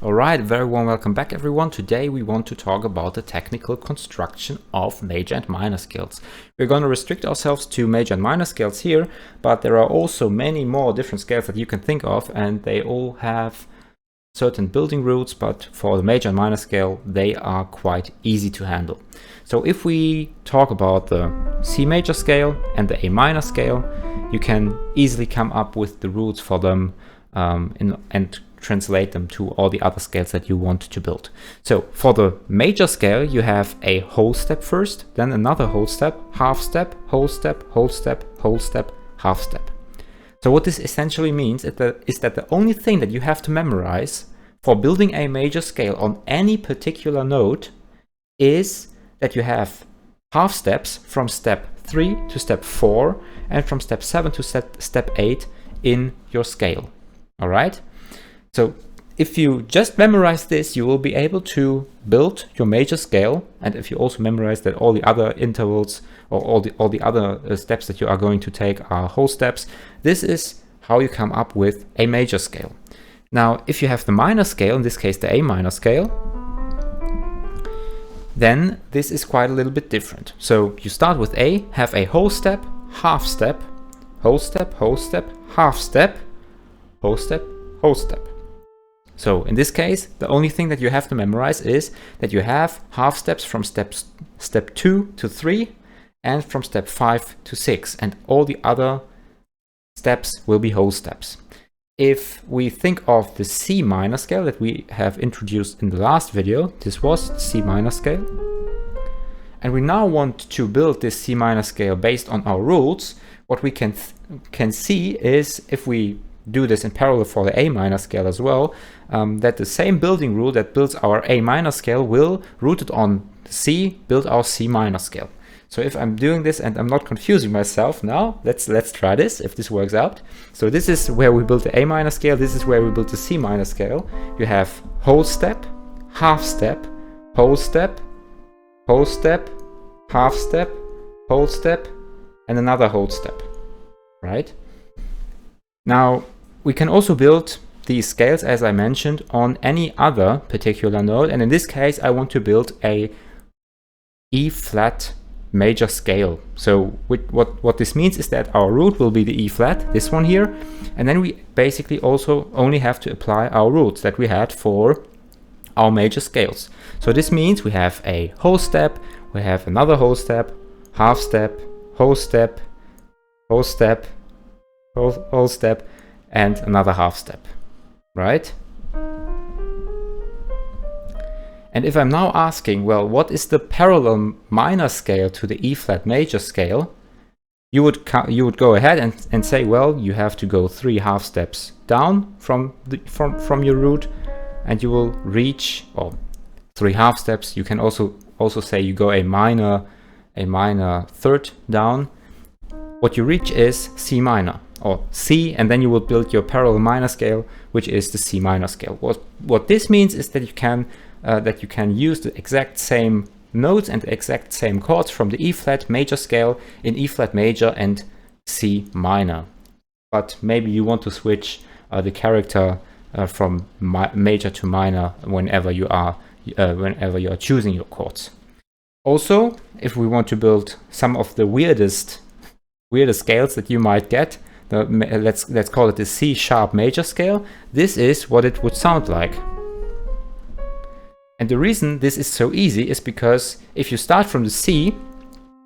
Alright, very warm welcome back everyone. Today we want to talk about the technical construction of major and minor scales. We're going to restrict ourselves to major and minor scales here, but there are also many more different scales that you can think of, and they all have certain building rules, but for the major and minor scale they are quite easy to handle. So if we talk about the C major scale and the A minor scale, you can easily come up with the rules for them and translate them to all the other scales that you want to build. So for the major scale, you have a whole step first, then another whole step, half step, whole step, whole step, whole step, half step. So what this essentially means is that the only thing that you have to memorize for building a major scale on any particular note is that you have half steps from step 3 to step 4 and from step 7 to step 8 in your scale. All right? So if you just memorize this, you will be able to build your major scale. And if you also memorize that all the other intervals or all the other steps that you are going to take are whole steps, this is how you come up with a major scale. Now, if you have the minor scale, in this case the A minor scale, then this is quite a little bit different. So you start with A, have a whole step, half step, whole step, half step, whole step, whole step. So in this case, the only thing that you have to memorize is that you have half steps from step 2 to 3 and from step 5 to 6, and all the other steps will be whole steps. If we think of the C minor scale that we have introduced in the last video, this was the C minor scale, and we now want to build this C minor scale based on our rules, what we can see is, if we do this in parallel for the A minor scale as well, that the same building rule that builds our A minor scale will, rooted on C, build our C minor scale. So if I'm doing this and I'm not confusing myself now, let's try this, if this works out. So this is where we build the A minor scale, this is where we build the C minor scale. You have whole step, half step, whole step, half step, whole step, and another whole step, right? Now, we can also build these scales, as I mentioned, on any other particular note. And in this case, I want to build a E flat major scale. So what this means is that our root will be the E flat, this one here. And then we basically also only have to apply our roots that we had for our major scales. So this means we have a whole step, we have another whole step, half step, whole step, whole step, whole step, and another half step, right? And if I'm now asking, well, what is the parallel minor scale to the E flat major scale, you would go ahead and say, well, you have to go 3 half steps down from your root, and you will reach, or 3 half steps. You can also say you go a minor third down. What you reach is C minor, or C, and then you will build your parallel minor scale, which is the C minor scale. What this means is that you can use the exact same notes and the exact same chords from the E flat major scale in E flat major and C minor. But maybe you want to switch the character from major to minor whenever you are choosing your chords. Also, if we want to build some of the weirdest scales that you might get, let's call it the C sharp major scale, this is what it would sound like. And the reason this is so easy is because if you start from the C,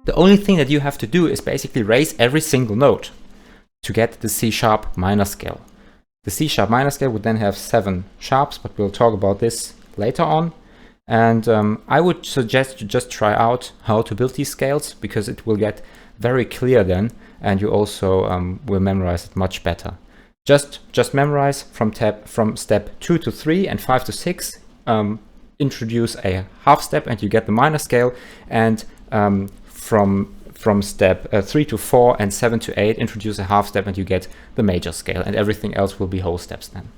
the only thing that you have to do is basically raise every single note to get the C sharp minor scale. The C sharp minor scale would then have 7 sharps, but we'll talk about this later on. And I would suggest you just try out how to build these scales, because it will get very clear then, and you also will memorize it much better. Just memorize from step 2 to 3 and 5 to 6. Introduce a half step and you get the minor scale, and from step 3 to 4 and 7 to 8 introduce a half step and you get the major scale, and everything else will be whole steps then.